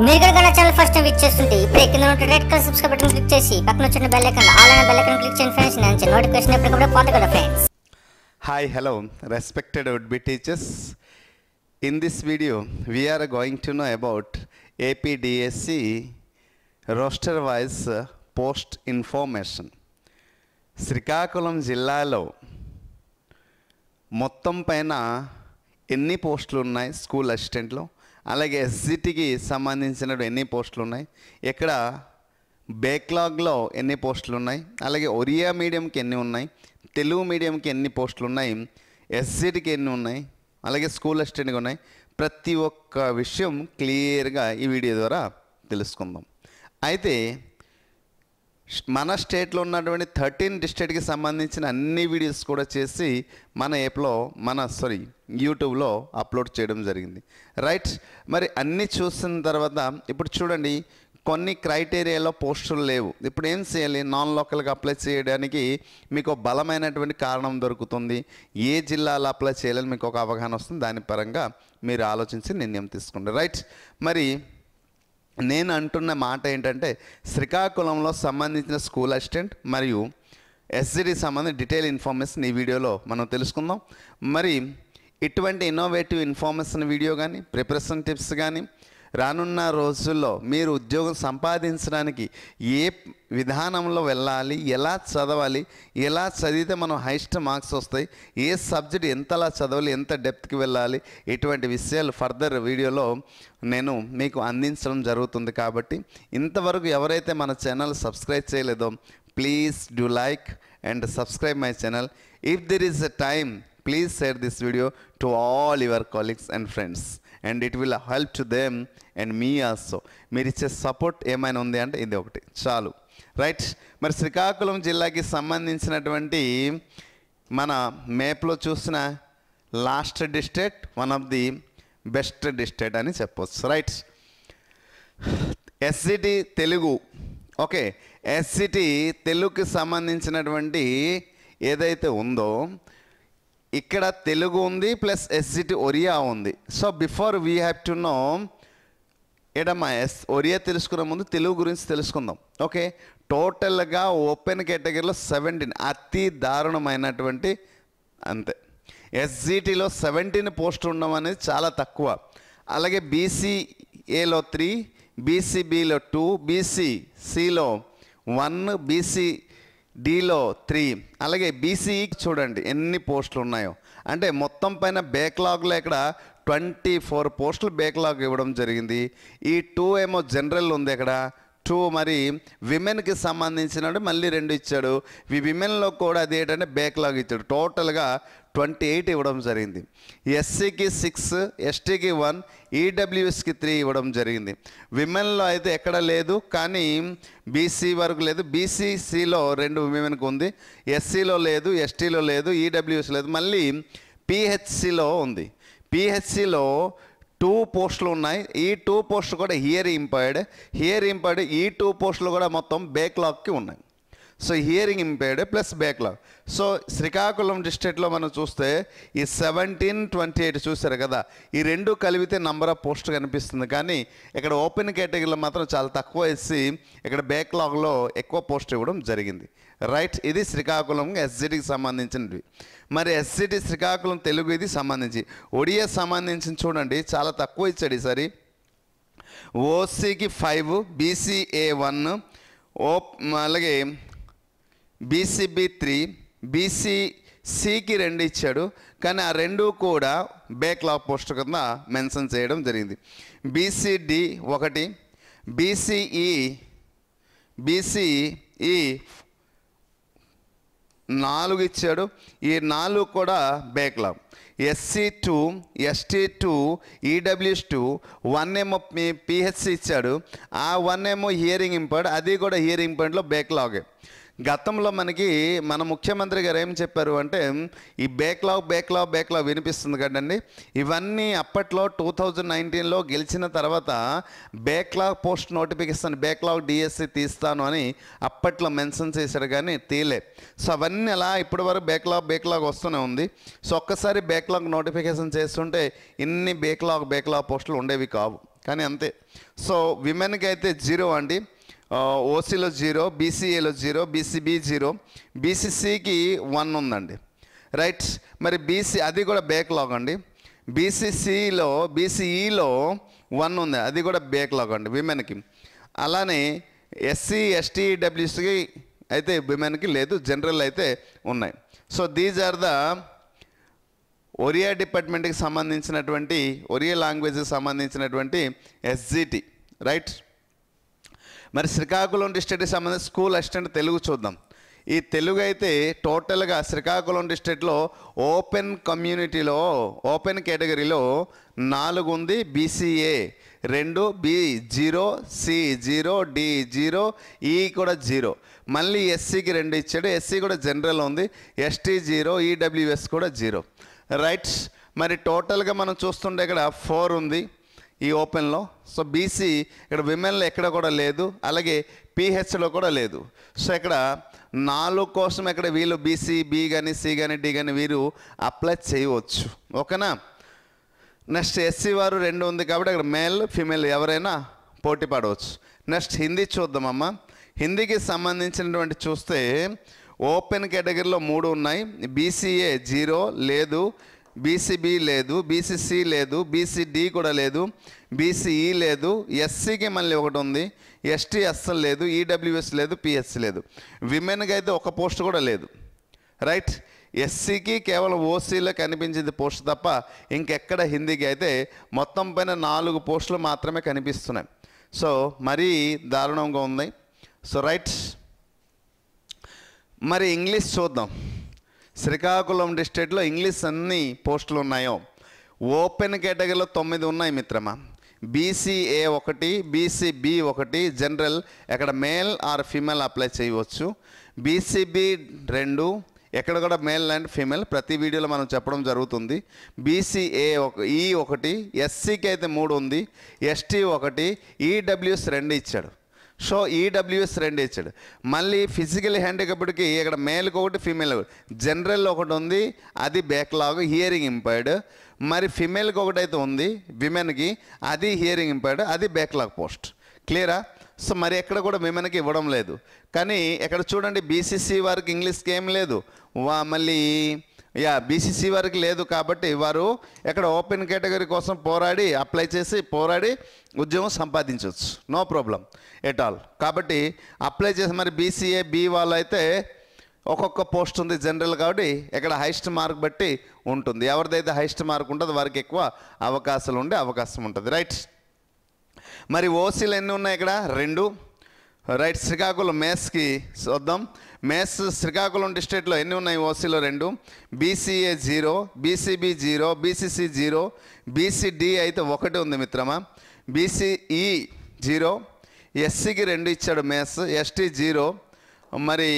మీరు కనుక నా ఛానల్ ఫస్ట్ టైం విజిట్ చేస్తుంటే ఇప్పుడే కింద ఉన్న red colour subscribe button click చేసి పక్కన వచ్చిన బెల్ ఐకాన్ ఆల్ అనే బెల్ ఐకాన్ క్లిక్ చేయండి ఫ్రెండ్స్. నేను నోటిఫికేషన్ ఎప్పటికప్పుడు పొందగలరు friends. Hi, hello, respected would-be teachers. In this video, we are going to know about APDSC roster-wise post information. Srikakulam జిల్లాలో మొత్తం పైన ఎన్ని పోస్టులు ఉన్నాయి స్కూల్ అసిస్టెంట్లో, అలాగే ఎస్జిటికి సంబంధించిన ఎన్ని పోస్టులు ఉన్నాయి, ఇక్కడ బ్యాక్లాగ్లో ఎన్ని పోస్టులు ఉన్నాయి, అలాగే ఒరియా మీడియంకి ఎన్ని ఉన్నాయి, తెలుగు మీడియంకి ఎన్ని పోస్టులు ఉన్నాయి, ఎస్జిటికి ఎన్ని ఉన్నాయి, అలాగే స్కూల్ అసిస్టెంట్కి ఉన్నాయి, ప్రతి ఒక్క విషయం క్లియర్గా ఈ వీడియో ద్వారా తెలుసుకుందాం. అయితే మన స్టేట్లో ఉన్నటువంటి 13 డిస్ట్రిక్ట్కి సంబంధించిన అన్ని వీడియోస్ కూడా చేసి మన యాప్లో యూట్యూబ్లో అప్లోడ్ చేయడం జరిగింది. రైట్, మరి అన్నీ చూసిన తర్వాత ఇప్పుడు చూడండి, కొన్ని క్రైటీరియాలో పోస్టులు లేవు. ఇప్పుడు ఏం చేయాలి? నాన్ లోకల్గా అప్లై చేయడానికి మీకు బలమైనటువంటి కారణం దొరుకుతుంది. ఏ జిల్లాలో అప్లై చేయాలని మీకు ఒక అవగాహన వస్తుంది. దాని పరంగా మీరు ఆలోచించి నిర్ణయం తీసుకోండి. రైట్, మరి నేను అంటున్న మాట ఏంటంటే, శ్రీకాకుళంలో సంబంధించిన స్కూల్ అసిస్టెంట్ మరియు ఎస్జిటి సంబంధించిన డీటెయిల్ ఇన్ఫర్మేషన్ ఈ వీడియోలో మనం తెలుసుకుందాం. మరి ఇటువంటి ఇన్నోవేటివ్ ఇన్ఫర్మేషన్ వీడియో కానీ, ప్రిపరేషన్ టిప్స్ కానీ, రానున్న రోజుల్లో మీరు ఉద్యోగం సంపాదించడానికి ఏ విధానంలో వెళ్ళాలి, ఎలా చదవాలి, ఎలా చదివితే మనం హైయెస్ట్ మార్క్స్ వస్తాయి, ఏ సబ్జెక్ట్ ఎంతలా చదవాలి, ఎంత డెప్త్కి వెళ్ళాలి, ఇటువంటి విషయాలు ఫర్దర్ వీడియోలో నేను మీకు అందించడం జరుగుతుంది. కాబట్టి ఇంతవరకు ఎవరైతే మన ఛానల్ సబ్స్క్రైబ్ చేయలేదో please do like and subscribe my channel. If there is a time please share this video to all your colleagues and friends and it will help to them and me also. మీరు ఇచ్చే support ఏమైనా ఉంది అంటే ఇది ఒకటి చాలు. Right, మరి శ్రీకాకుళం జిల్లాకి సంబంధించినటువంటి మన మ్యాప్లో చూసిన last district one of the best district అని చెప్పవచ్చు. Right, SGT Telugu. Okay, SGT తెలుగుకి సంబంధించినటువంటి ఏదైతే ఉందో ఇక్కడ తెలుగు ఉంది ప్లస్ ఎస్జిటి ఒరియా ఉంది. So before we have to know ఎడమ్మా ఒరియా తెలుసుకునే ముందు తెలుగు గురించి తెలుసుకుందాం. ఓకే, టోటల్గా ఓపెన్ కేటగిరీలో 17, అతి దారుణమైనటువంటి అంతే. ఎస్జిటిలో 17 పోస్టులు ఉండడం అనేది చాలా తక్కువ. అలాగే బీసీఏలో 3, బీసీబీలో 2, బీసీసీలో 1, బీసీడీలో 3, అలాగే బీసీఈకి చూడండి ఎన్ని పోస్టులు ఉన్నాయో. అంటే మొత్తం పైన బ్యాక్లాగ్లో ఇక్కడ 24 పోస్టులు బ్యాక్లాగ్ ఇవ్వడం జరిగింది. ఈ 2 ఏమో జనరల్ ఉంది, ఇక్కడ 2 మరి విమెన్కి సంబంధించినట్టు మళ్ళీ 2 ఇచ్చాడు. ఈ విమెన్లో కూడా అది ఏంటంటే బ్యాక్లాగ్ ఇచ్చాడు. టోటల్గా 28 ఇవ్వడం జరిగింది. ఎస్సీకి 6, ఎస్టీకి 1, ఈడబ్ల్యూఎస్కి 3 ఇవ్వడం జరిగింది. విమెన్లో అయితే ఎక్కడ లేదు, కానీ బీసీ వరకు లేదు. బీసీసీలో 2 విమెన్కి ఉంది, ఎస్సీలో లేదు, ఎస్టీలో లేదు, ఈడబ్ల్యూఎస్ లేదు. మళ్ళీ పిహెచ్సిలో ఉంది. పిహెచ్సిలో 2 పోస్టులు ఉన్నాయి. ఈ 2 పోస్టులు కూడా హియర్ ఇంపైర్డ్. ఈ 2 పోస్టులు కూడా మొత్తం బ్యాక్లాగ్కి ఉన్నాయి. So hearing impaired plus backlog. So Srikakulam డిస్ట్రిక్ట్లో మనం చూస్తే ఈ 17, 28 చూసారు కదా, ఈ 2 కలిపితే నంబర్ ఆఫ్ పోస్ట్ కనిపిస్తుంది. కానీ ఇక్కడ ఓపెన్ కేటగిరీలో మాత్రం చాలా తక్కువ వేసి ఇక్కడ బ్యాక్లాగ్లో ఎక్కువ పోస్ట్ ఇవ్వడం జరిగింది. రైట్, ఇది శ్రీకాకుళం ఎస్జిటికి సంబంధించినవి. మరి ఎస్జిటి శ్రీకాకుళం తెలుగు ఇది సంబంధించి. ఒడియా సంబంధించి చూడండి చాలా తక్కువ ఇచ్చాడు ఈసారి. ఓసీకి 5, బీసీఏ 1, అలాగే బీసీబీ 3, బీసీసీకి 2 ఇచ్చాడు. కానీ ఆ 2 కూడా బ్యాక్లాగ్ పోస్ట్ కింద మెన్షన్ చేయడం జరిగింది. బీసీడీ 1, బీసీఈ 4 ఇచ్చాడు. ఈ 4 కూడా బ్యాక్లాగ్. ఎస్సీ 2, ఎస్టీ 2, ఈడబ్ల్యూఎస్ 2, 1 ఏమో పిహెచ్సి ఇచ్చాడు. ఆ 1 ఏమో హియరింగ్ ఇంపైర్డ్, అది కూడా హియరింగ్ ఇంపైర్డ్లో బ్యాక్లాగే. గతంలో మనకి మన ముఖ్యమంత్రి గారు ఏం చెప్పారు అంటే, ఈ బ్యాక్లాగ్ వినిపిస్తుంది కదండి. ఇవన్నీ అప్పట్లో 2019లో గెలిచిన తర్వాత backlog post notification, backlog DSC తీస్తాను అని అప్పట్లో మెన్షన్ చేశారు, కానీ తీలే. సో అవన్నీ అలా ఇప్పటి వరకు బ్యాక్లాగ్ వస్తూనే ఉంది. సో ఒక్కసారి బ్యాక్లాగ్ నోటిఫికేషన్ చేస్తుంటే ఇన్ని బ్యాక్లాగ్ పోస్టులు ఉండేవి కావు. కానీ అంతే. సో విమెన్కి అయితే 0 అండి, ఓసీలో 0, బీసీఏలో 0, బీసీబీ 0, బీసీసీకి 1 ఉందండి. రైట్. మరి బీసీ అది కూడా బ్యాక్లాగ్ అండి. బీసీఈలో 1 ఉంది, అది కూడా బ్యాక్లాగ్ అండి విమెన్కి. అలానే ఎస్సీ ఎస్టీ డబ్ల్యూసీకి అయితే విమెన్కి లేదు, జనరల్ అయితే ఉన్నాయి. So these are the Oriya డిపార్ట్మెంట్కి సంబంధించినటువంటి, ఒరియా లాంగ్వేజ్కి సంబంధించినటువంటి ఎస్జిటి. రైట్. మరి శ్రీకాకుళం డిస్ట్రిక్ట్కి సంబంధించి స్కూల్ అసిస్టెంట్ తెలుగు చూద్దాం. ఈ తెలుగు అయితే టోటల్గా శ్రీకాకుళం డిస్ట్రిక్ట్లో ఓపెన్ కమ్యూనిటీలో, ఓపెన్ కేటగిరీలో 4 ఉంది, బీసీఏ 2, బి 0, సి 0, డి 0, ఈ కూడా 0. మళ్ళీ ఎస్సీకి 2 ఇచ్చాడు, ఎస్సీ కూడా జనరల్ ఉంది, ఎస్టీ 0, ఈడబ్ల్యూఎస్ కూడా 0. రైట్. మరి టోటల్గా మనం చూస్తుంటే ఇక్కడ 4 ఉంది ఈ ఓపెన్లో. సో బీసీ ఇక్కడ విమెన్లో ఎక్కడ కూడా లేదు, అలాగే పిహెచ్లో కూడా లేదు. సో ఇక్కడ 4 కోసం ఇక్కడ వీళ్ళు బీసీ బి కానీ సి కానీ డి కానీ వీరు అప్లై చేయవచ్చు. ఓకేనా. నెక్స్ట్ ఎస్సీ వారు 2 ఉంది కాబట్టి ఇక్కడ మేల్ ఫీమేల్ ఎవరైనా పోటీ పడవచ్చు. నెక్స్ట్ హిందీ చూద్దామమ్మా. హిందీకి సంబంధించినటువంటి చూస్తే ఓపెన్ కేటగిరీలో 3 ఉన్నాయి, బీసీఏ 0 లేదు, బీసీబీ లేదు, బీసీసీ లేదు, బీసీడి కూడా లేదు, బీసీఈ లేదు, ఎస్సీకి మళ్ళీ 1 ఉంది, ఎస్టీ అస్సలు లేదు, ఈడబ్ల్యూఎస్ లేదు, పిహెచ్ లేదు. విమెన్కి అయితే 1 పోస్ట్ కూడా లేదు. రైట్. ఎస్సీకి కేవలం ఓసీలో కనిపించింది పోస్ట్ తప్ప ఇంకెక్కడ హిందీకి అయితే మొత్తం పైన 4 పోస్టులు మాత్రమే కనిపిస్తున్నాయి. సో మరీ దారుణంగా ఉంది. So right. మరి ఇంగ్లీష్ చూద్దాం. శ్రీకాకుళం డిస్ట్రిక్ట్లో ఇంగ్లీష్ అన్ని పోస్టులు ఉన్నాయో ఓపెన్ కేటగిరీలో 9 ఉన్నాయి మిత్రమా. బీసీఏ 1, బీసీబీ 1 జనరల్, ఎక్కడ మేల్ ఆర్ ఫీమేల్ అప్లై చేయవచ్చు. బీసీబీ 2, ఎక్కడ కూడా మేల్ అండ్ ఫీమేల్, ప్రతి వీడియోలో మనం చెప్పడం జరుగుతుంది. బీసీఏ 1, ఎస్సీకి అయితే 3 ఉంది, ఎస్టీ 1, ఈడబ్ల్యూఎస్ 2 ఇచ్చాడు. సో ఈడబ్ల్యూఎస్ 2 ఇచ్చాడు. మళ్ళీ ఫిజికల్ హ్యాండిక్యాప్డ్కి ఇక్కడ మేల్కి 1, ఫీమేల్ 1, జనరల్ 1 ఉంది, అది బ్యాక్లాగ్, హియరింగ్ ఇంపైర్డ్. మరి ఫీమేల్కి 1 అయితే ఉంది విమెన్కి, అది హియరింగ్ ఇంపైర్డ్, అది బ్యాక్లాగ్ పోస్ట్. క్లియరా. సో మరి ఎక్కడ కూడా విమెన్కి ఇవ్వడం లేదు. కానీ ఎక్కడ చూడండి బీసీసీ వారికి ఇంగ్లీష్కి ఏం లేదు, మళ్ళీ బీసీసీ వారికి లేదు కాబట్టి వారు ఎక్కడ ఓపెన్ కేటగిరీ కోసం అప్లై చేసి ఉద్యోగం సంపాదించవచ్చు, నో ప్రాబ్లం ఎట్ ఆల్. కాబట్టి అప్లై చేసి మరి బీసీఏ బి వాళ్ళు అయితే ఒక్కొక్క పోస్ట్ ఉంది జనరల్ కాబట్టి ఇక్కడ హైయెస్ట్ మార్క్ బట్టి ఉంటుంది. ఎవరిదైతే హైయెస్ట్ మార్క్ ఉంటుందో వారికి ఎక్కువ అవకాశాలు ఉండే అవకాశం ఉంటుంది. రైట్. మరి ఓసీలు ఎన్ని ఉన్నాయి ఇక్కడ? 2. రైట్. శ్రీకాకుళం మేస్కి చూద్దాం. మేస్ శ్రీకాకుళం డిస్ట్రిక్ట్లో ఎన్ని ఉన్నాయి? ఓసీలో 2, బీసీఏ 0, బీసీబీ 0, బీసీసీ 0, బీసీడి అయితే 1 ఉంది మిత్రమా, బీసీఈ 0, ఎస్సీకి 2 ఇచ్చాడు మేస్, ఎస్టీ 0, మరి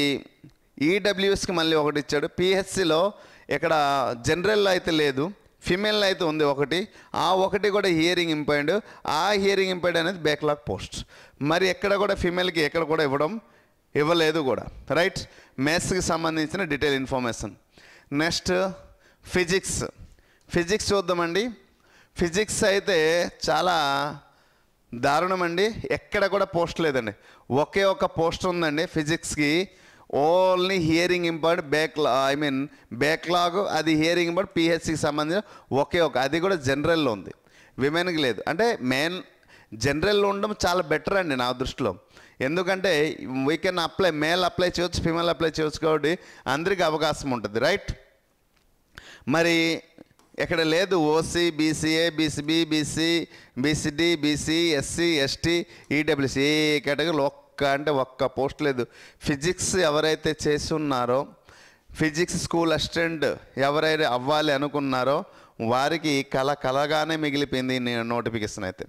ఈడబ్ల్యూఎస్కి మళ్ళీ 1 ఇచ్చాడు. పిహెచ్సిలో ఇక్కడ జనరల్లో అయితే లేదు, ఫిమేల్లో అయితే ఉంది 1, ఆ 1 కూడా హియరింగ్ ఇంపైర్డ్, ఆ హియరింగ్ ఇంపైర్డ్ అనేది బ్యాక్లాగ్ పోస్ట్. మరి ఎక్కడ కూడా ఫిమేల్కి ఎక్కడ కూడా ఇవ్వలేదు కూడా. రైట్. మ్యాథ్స్కి సంబంధించిన డీటెయిల్ ఇన్ఫర్మేషన్. నెక్స్ట్ ఫిజిక్స్ చూద్దామండి. ఫిజిక్స్ అయితే చాలా దారుణం అండి, ఎక్కడ కూడా పోస్ట్ లేదండి, ఒకే ఒక పోస్ట్ ఉందండి ఫిజిక్స్కి. ఓన్లీ హియరింగ్ ఇంపైర్డ్ బ్యాక్లాగ్, అది హియరింగ్ ఇంపైర్డ్ పిహెచ్సికి సంబంధించిన ఒకే ఒక, అది కూడా జనరల్లో ఉంది, విమెన్కి లేదు. అంటే జనరల్లో ఉండడం చాలా బెటర్ అండి నా దృష్టిలో. ఎందుకంటే వీ కెన్ మేల్ అప్లై చేయవచ్చు, ఫీమేల్ అప్లై చేయవచ్చు కాబట్టి అందరికీ అవకాశం ఉంటుంది. రైట్. మరి ఎక్కడ లేదు OC, BCA, BCB, BCD, BC, SC, ST, EWC ఏ కేటగిరీలో ఒక్క పోస్ట్ లేదు. ఫిజిక్స్ ఎవరైతే చేసి ఉన్నారో, ఫిజిక్స్ స్కూల్ అసిస్టెంట్ ఎవరైతే అవ్వాలి అనుకున్నారో వారికి కలగానే మిగిలిపోయింది నోటిఫికేషన్ అయితే.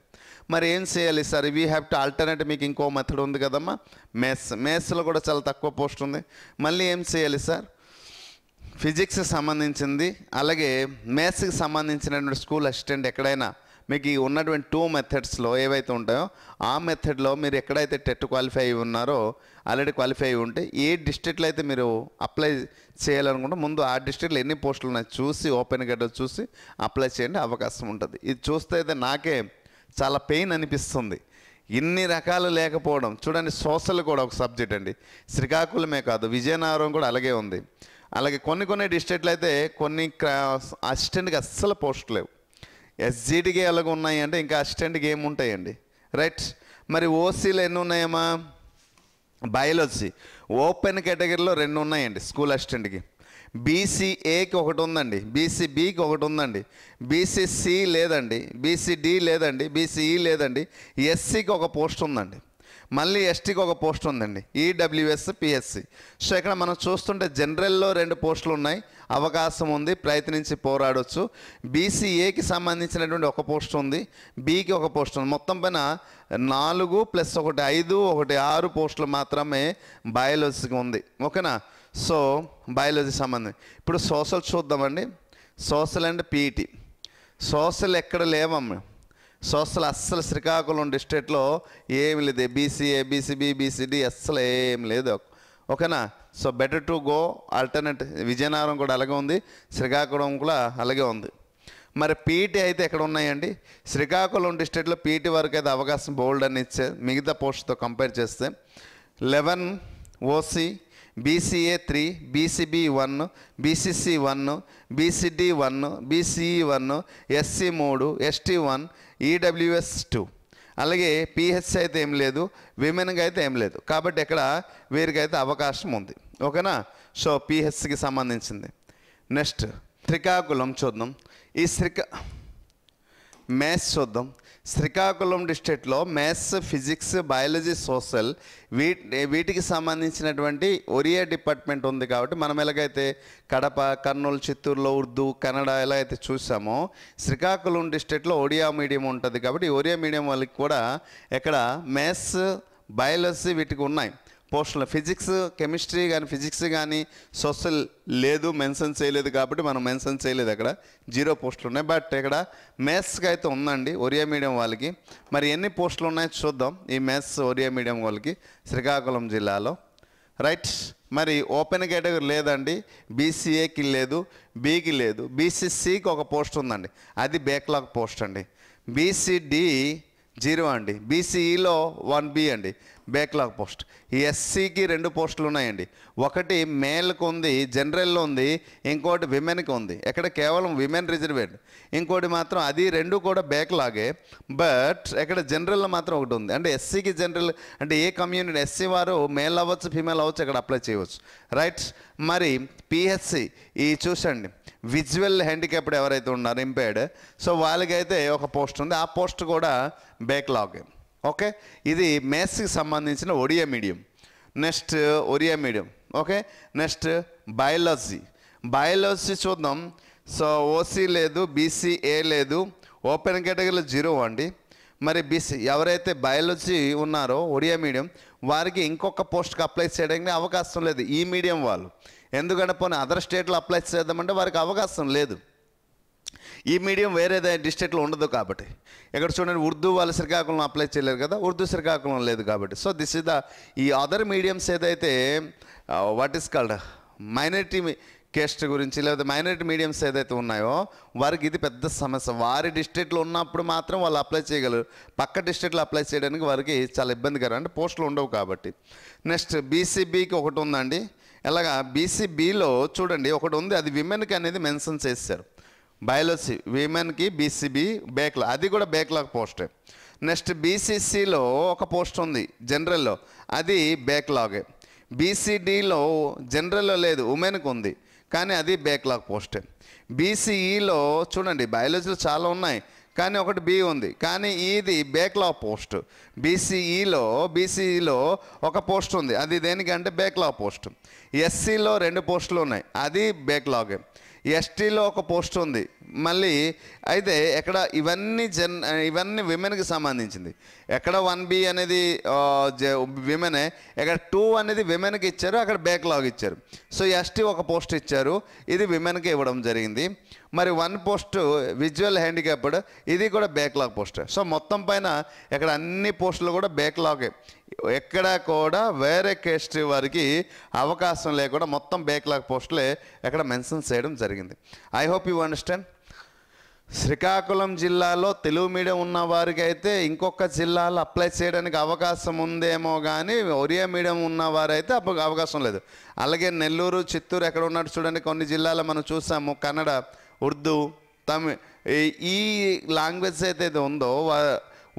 మరి ఏం చేయాలి sir? We have to alternate, మీకు ఇంకో మెథడ్ ఉంది కదమ్మా, మేథ్స్లో కూడా చాలా తక్కువ పోస్ట్ ఉంది. మళ్ళీ ఏం చేయాలి సార్? ఫిజిక్స్కి సంబంధించింది అలాగే మ్యాథ్స్కి సంబంధించినటువంటి స్కూల్ అసిస్టెంట్ ఎక్కడైనా మీకు ఉన్నటువంటి 2 మెథడ్స్లో ఏవైతే ఉంటాయో ఆ మెథడ్లో మీరు ఎక్కడైతే టెట్ క్వాలిఫై అయి ఉన్నారో, ఆల్రెడీ క్వాలిఫై అయి ఉంటే ఏ డిస్ట్రిక్ట్లో అయితే మీరు అప్లై చేయాలనుకుంటే ముందు ఆ డిస్ట్రిక్ట్లో ఎన్ని పోస్టులు ఉన్నాయి చూసి ఓపెన్ గేట్ చూసి అప్లై చేయండి, అవకాశం ఉంటుంది. ఇది చూస్తే అయితే నాకే చాలా పెయిన్ అనిపిస్తుంది. ఇన్ని రకాలు లేకపోవడం. చూడండి, సోషల్ కూడా ఒక సబ్జెక్ట్ అండి. శ్రీకాకుళమే కాదు, విజయనగరం కూడా అలాగే ఉంది. అలాగే కొన్ని డిస్ట్రిక్ట్లు అయితే కొన్ని అసిస్టెంట్కి అస్సలు పోస్ట్ లేవు. ఎస్జీడికి ఎలాగ ఉన్నాయి అంటే ఇంకా అసిస్టెంట్కి ఏముంటాయండి, రైట్? మరి ఓసీలో ఎన్ని ఉన్నాయమ్మా? బయాలజీ ఓపెన్ కేటగిరీలో 2 ఉన్నాయండి స్కూల్ అసిస్టెంట్కి. బీసీఏకి ఒకటి ఉందండి, బీసీబీకి ఒకటి ఉందండి, బీసీసీ లేదండి, బీసీడి లేదండి, బీసీఈ లేదండి, ఎస్సీకి ఒక పోస్ట్ ఉందండి, మళ్ళీ ఎస్టీకి ఒక పోస్ట్ ఉందండి, ఈడబ్ల్యూఎస్ పిఎస్సి. సో ఇక్కడ మనం చూస్తుంటే జనరల్లో 2 పోస్టులు ఉన్నాయి, అవకాశం ఉంది, ప్రయత్నించి పోరాడవచ్చు. బీసీఏకి సంబంధించినటువంటి ఒక పోస్ట్ ఉంది, బీకి ఒక పోస్ట్ ఉంది. మొత్తం పైన 4 + 1 5, 1 6 పోస్టులు మాత్రమే బయాలజీకి ఉంది. ఓకేనా? సో బయాలజీ సంబంధం. ఇప్పుడు సోషల్ చూద్దామండి. Social and PET. సోషల్ ఎక్కడ లేవమ్మా. సోషల్ అస్సలు శ్రీకాకుళం డిస్ట్రిక్ట్లో ఏమి లేదు. బీసీఏ, బీసీబీ, బీసీడీ అస్సలు ఏం లేదు. ఓకేనా? So better to go alternate. Vizianagaram కూడా అలాగే ఉంది, శ్రీకాకుళం కూడా అలాగే ఉంది. మరి పీఈటీ అయితే ఎక్కడ ఉన్నాయండి? శ్రీకాకుళం డిస్ట్రిక్ట్లో పీఈటీ వరకు అయితే అవకాశం బోల్డ్ అని ఇచ్చే, మిగతా పోస్ట్తో కంపేర్ చేస్తే 11 OC, BCA 3, BCB 1, BCC 1, BCD 1, BCE 1, SC 3, ST 1, EWS 2. అలాగే పిహెచ్సి అయితే ఏం లేదు, విమెన్కి అయితే ఏం లేదు. కాబట్టి ఇక్కడ వీరికైతే అవకాశం ఉంది. ఓకేనా? సో పిహెచ్సికి సంబంధించింది. నెక్స్ట్ శ్రీకాకుళం చూద్దాం. ఈ మ్యాథ్స్ చూద్దాం. శ్రీకాకుళం డిస్ట్రిక్ట్లో మ్యాథ్స్, ఫిజిక్స్, బయాలజీ, సోషల్ వీటికి సంబంధించినటువంటి ఒరియా డిపార్ట్మెంట్ ఉంది. కాబట్టి మనం ఎలాగైతే కడప, కర్నూలు, చిత్తూరులో ఉర్దూ, కన్నడ ఎలా అయితే చూసామో, శ్రీకాకుళం డిస్ట్రిక్ట్లో ఒడియా మీడియం ఉంటుంది. కాబట్టి ఒరియా మీడియం వాళ్ళకి కూడా ఎక్కడ మ్యాథ్స్, బయాలజీ వీటికి ఉన్నాయి పోస్టులు. ఫిజిక్స్, కెమిస్ట్రీ కానీ, ఫిజిక్స్ కానీ, సోషల్ లేదు, మెన్షన్ చేయలేదు. కాబట్టి మనం మెన్షన్ చేయలేదు, అక్కడ 0 పోస్టులు ఉన్నాయి. బట్ ఇక్కడ మ్యాథ్స్కి అయితే ఉందండి ఒరియా మీడియం వాళ్ళకి. మరి ఎన్ని పోస్టులు ఉన్నాయో చూద్దాం ఈ మ్యాథ్స్ ఒరియా మీడియం వాళ్ళకి శ్రీకాకుళం జిల్లాలో, రైట్? మరి ఓపెన్ కేటగిరీ లేదండి, బీసీఏకి లేదు, బీకి లేదు, బీసీసీకి ఒక పోస్ట్ ఉందండి, అది బ్యాక్లాగ్ పోస్ట్ అండి. బీసీడీ 0 అండి, బీసీఈలో 1B అండి, బ్యాక్లాగ్ పోస్ట్. ఈ ఎస్సీకి 2 పోస్టులు ఉన్నాయండి, ఒకటి మేల్కి ఉంది, జనరల్లో ఉంది, ఇంకోటి విమెన్కి ఉంది. ఎక్కడ కేవలం విమెన్ రిజర్వేడ్, ఇంకోటి మాత్రం అది 2 కూడా బ్యాక్లాగే. బట్ ఎక్కడ జనరల్లో మాత్రం ఒకటి ఉంది. అంటే ఎస్సీకి జనరల్ అంటే ఏ కమ్యూనిటీ, ఎస్సీ వారు మేల్ అవ్వచ్చు, ఫీమేల్ అవ్వచ్చు, అక్కడ అప్లై చేయవచ్చు, రైట్? మరి పిహెచ్సి ఈ చూసండి, విజువల్ హ్యాండిక్యాప్డ్ ఎవరైతే ఉన్నారో ఇంపేర్డ్, సో వాళ్ళకైతే ఒక పోస్ట్ ఉంది, ఆ పోస్ట్ కూడా బ్యాక్లాగ్. ఓకే, ఇది మ్యాథ్స్కి సంబంధించిన Odia medium. Next Oriya medium. Okay, next biology చూద్దాం. సో ఓసీ లేదు, బీసీఏ లేదు, ఓపెన్ కేటగిరీలో 0 అండి. మరి బీసీ ఎవరైతే బయాలజీ ఉన్నారో ఒడియా మీడియం వారికి ఇంకొక పోస్ట్కి అప్లై చేయడానికి అవకాశం లేదు ఈ మీడియం వాళ్ళు. ఎందుకంటే పోనీ అదర్ స్టేట్లో అప్లై చేద్దామంటే వారికి అవకాశం లేదు. ఈ మీడియం వేరే డిస్ట్రిక్ట్లో ఉండదు. కాబట్టి ఇక్కడ చూడండి, ఉర్దూ వాళ్ళు శ్రీకాకుళం అప్లై చేయలేరు కదా, ఉర్దూ శ్రీకాకుళం లేదు. కాబట్టి సో దిస్ ఇస్ ద ఈ అదర్ మీడియంస్ ఏదైతే what is called minority caste గురించి, లేకపోతే మైనారిటీ మీడియంస్ ఏదైతే ఉన్నాయో వారికి ఇది పెద్ద సమస్య. వారి డిస్ట్రిక్ట్లో ఉన్నప్పుడు మాత్రం వాళ్ళు అప్లై చేయగలరు, పక్క డిస్ట్రిక్ట్లో అప్లై చేయడానికి వారికి చాలా ఇబ్బందికరం, అంటే పోస్టులు ఉండవు కాబట్టి. నెక్స్ట్ బీసీబీకి ఒకటి ఉందండి. ఎలాగా బీసీబీలో చూడండి ఒకటి ఉంది, అది విమెన్కి అనేది మెన్షన్ చేశారు. బయాలజీ విమెన్కి బీసీబీ బ్యాక్లాగ్, అది కూడా బ్యాక్లాగ్ పోస్టే. నెక్స్ట్ బీసీసీలో ఒక పోస్ట్ ఉంది జనరల్లో, అది బ్యాక్లాగే. బీసీడీలో జనరల్లో లేదు, ఉమెన్కి ఉంది, కానీ అది బ్యాక్లాగ్ పోస్టే. బీసీఈలో చూడండి బయాలజీలో చాలా ఉన్నాయి, కానీ ఒకటి బి ఉంది, కానీ ఇది బ్యాక్లాగ్ పోస్ట్. బీసీఈలో ఒక పోస్ట్ ఉంది, అది దేనికంటే బ్యాక్లాగ్ పోస్ట్. ఎస్సీలో 2 పోస్టులు ఉన్నాయి, అది బ్యాక్లాగే. ఎస్టీలో ఒక పోస్ట్ ఉంది మళ్ళీ. అయితే ఎక్కడ ఇవన్నీ విమెన్కి సంబంధించింది. ఎక్కడ 1B అనేది విమెనే, ఎక్కడ 2 అనేది విమెన్కి ఇచ్చారు, అక్కడ బ్యాక్లాగ్ ఇచ్చారు. సో ఎస్టీ ఒక పోస్ట్ ఇచ్చారు, ఇది విమెన్కి ఇవ్వడం జరిగింది. మరి 1 పోస్ట్ విజువల్ హ్యాండిక్యాప్డ్, ఇది కూడా బ్యాక్లాగ్ పోస్ట్. సో మొత్తం పైన ఇక్కడ అన్ని పోస్టులు కూడా బ్యాక్లాగే, ఎక్కడ కూడా వేరే కేస్ట్ వారికి అవకాశం లేకుండా మొత్తం బ్యాక్లాగ్ పోస్టులే ఎక్కడ మెన్షన్ చేయడం జరిగింది. I hope you understand. Srikakulam జిల్లాలో తెలుగు మీడియం ఉన్న వారికి అయితే ఇంకొక జిల్లాలో అప్లై చేయడానికి అవకాశం ఉందేమో కానీ ఒరియా మీడియం ఉన్న వారైతే అప్పుడు అవకాశం లేదు. అలాగే నెల్లూరు, చిత్తూరు ఎక్కడ ఉన్నట్టు చూడండి, కొన్ని జిల్లాలో మనం చూసాము కన్నడ, ఉర్దూ, తమిళ్ ఈ లాంగ్వేజ్ అయితే ఉందో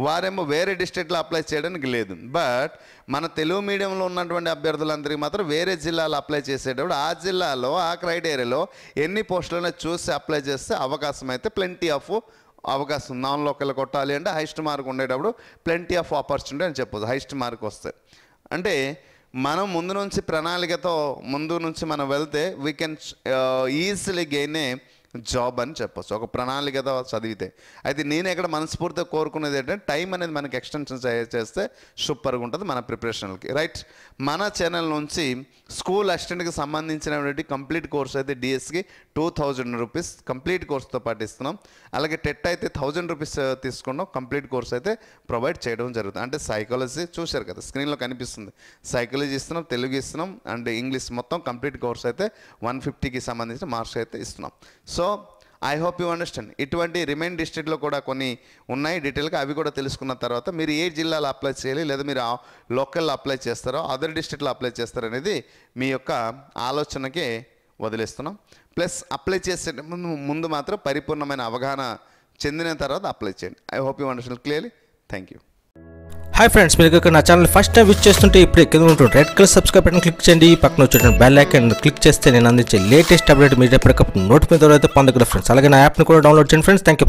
వారేమో వేరే డిస్ట్రిక్ట్లో అప్లై చేయడానికి లేదు. బట్ మన తెలుగు మీడియంలో ఉన్నటువంటి అభ్యర్థులందరికీ మాత్రం వేరే జిల్లాలో అప్లై చేసేటప్పుడు ఆ జిల్లాలో ఆ క్రైటీరియాలో ఎన్ని పోస్టులను చూసి అప్లై చేస్తే అవకాశం అయితే ప్లెంటీ ఆఫ్ అవకాశం. నాన్ లోకల్ కొట్టాలి అంటే హైయెస్ట్ మార్క్ ఉండేటప్పుడు ప్లెంటీ ఆఫ్ ఆపర్చునిటీ అని చెప్పొచ్చు. హైయెస్ట్ మార్క్ వస్తే అంటే మనం ముందు నుంచి ప్రణాళికతో ముందు నుంచి మనం వెళ్తే we can easily gain A job అని చెప్పొచ్చు, ఒక ప్రణాళికతో చదివితే. అయితే నేను ఎక్కడ మనస్ఫూర్తిగా కోరుకునేది ఏంటంటే టైం అనేది మనకి ఎక్స్టెన్షన్ చేస్తే సూపర్గా ఉంటుంది మన ప్రిపరేషన్కి. రైట్, మన ఛానల్ నుంచి స్కూల్ అసిస్టెంట్కి సంబంధించినటువంటి కంప్లీట్ కోర్స్ అయితే డిఎస్కి 2000 రూపీస్ కంప్లీట్ కోర్స్తో పాటు ఇస్తున్నాం. అలాగే టెట్ అయితే 1000 రూపీస్ తీసుకున్నాం, కంప్లీట్ కోర్స్ అయితే ప్రొవైడ్ చేయడం జరుగుతుంది. అంటే సైకాలజీ చూశారు కదా స్క్రీన్లో కనిపిస్తుంది, సైకాలజీ ఇస్తున్నాం, తెలుగు ఇస్తున్నాం అండ్ ఇంగ్లీష్ మొత్తం కంప్లీట్ కోర్స్ అయితే 150కి సంబంధించిన మార్క్స్ అయితే ఇస్తున్నాం. So I hope you understand. ఇటువంటి రిమైన్ డిస్ట్రిక్ట్లో కూడా కొన్ని ఉన్నాయి డీటెయిల్గా, అవి కూడా తెలుసుకున్న తర్వాత మీరు ఏ జిల్లాలో అప్లై చేయాలి, లేదా మీరు లోకల్లో అప్లై చేస్తారో అదర్ డిస్ట్రిక్ట్లో అప్లై చేస్తారో అనేది మీ యొక్క ఆలోచనకే వదిలేస్తున్నాం. ప్లస్ అప్లై చేసే ముందు మాత్రం పరిపూర్ణమైన అవగాహన చెందిన తర్వాత అప్లై చేయండి. I hope you understand clearly. Thank you. Hi friends, మీరు ఇక్కడ నా ఛానల్ ఫస్ట్ టైం విజిట్ చేస్తుంటే ఇప్పుడు కింద ఉంటుంది red colour subscribe button click చేయండి. పక్కన వచ్చేటువంటి బెల్ ఐకాన్ క్లిక్ చేస్తే నేను అందించే లేటెస్ట్ అప్డేట్ మీరు ఎప్పటికప్పుడు నోటిఫికేషన్ ద్వారా అయితే పొందగలరు ఫ్రెండ్స్. అలాగే నా యాప్ని కూడా డౌన్లోడ్ చేయండి ఫ్రెండ్స్. Thank you.